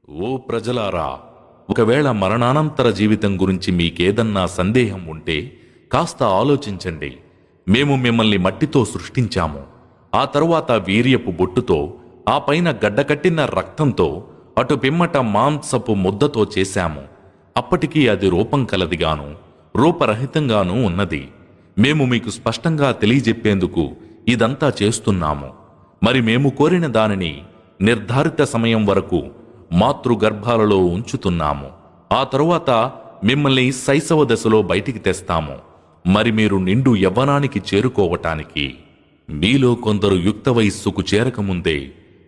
ఓ ప్రజలారా, ఒకవేళ మరణానంతర జీవితం గురించి మీకేదన్నా సందేహం ఉంటే కాస్త ఆలోచించండి. మేము మిమ్మల్ని మట్టితో సృష్టించాము, ఆ తరువాత వీర్యపు బొట్టుతో, ఆ పైన గడ్డకట్టిన రక్తంతో, అటు పిమ్మట మాంసపు ముద్దతో చేశాము. అప్పటికీ అది రూపం కలదిగాను రూపరహితంగానూ ఉన్నది. మేము మీకు స్పష్టంగా తెలియజెప్పేందుకు ఇదంతా చేస్తున్నాము. మరి మేము కోరిన దానిని నిర్ధారిత సమయం వరకు మాతృగర్భాలలో ఉంచుతున్నాము. ఆ తరువాత మిమ్మల్ని శైశవ దశలో బయటికి తెస్తాము. మరి మీరు నిండు యవ్వనానికి చేరుకోవటానికి మీలో కొందరు యుక్త వయస్సుకు చేరకముందే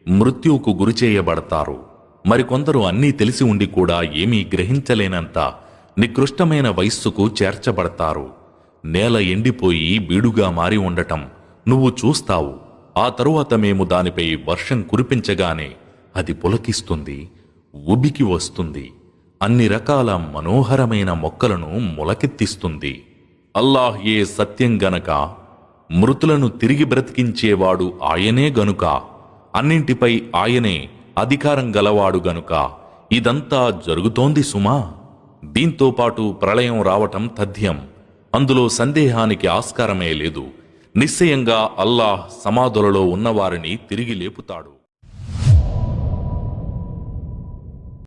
మృత్యువుకు గురిచేయబడతారు. మరికొందరు అన్నీ తెలిసి ఉండి కూడా ఏమీ గ్రహించలేనంత నికృష్టమైన వయస్సుకు చేర్చబడతారు. నేల ఎండిపోయి బీడుగా మారి ఉండటం నువ్వు చూస్తావు. ఆ తరువాత మేము దానిపై వర్షం కురిపించగానే అది పులకిస్తుంది, ఉబికి వస్తుంది, అన్ని రకాల మనోహరమైన మొక్కలను మొలకెత్తిస్తుంది. అల్లాహ్ ఏ సత్యం గనక, మృతులను తిరిగి బ్రతికించేవాడు ఆయనే గనుక, అన్నింటిపై ఆయనే అధికారం గలవాడు గనుక ఇదంతా జరుగుతోంది సుమా. దీంతో పాటు ప్రళయం రావటం తథ్యం, అందులో సందేహానికి ఆస్కారమే లేదు. నిశ్చయంగా అల్లాహ్ సమాధులలో ఉన్నవారిని తిరిగి లేపుతాడు.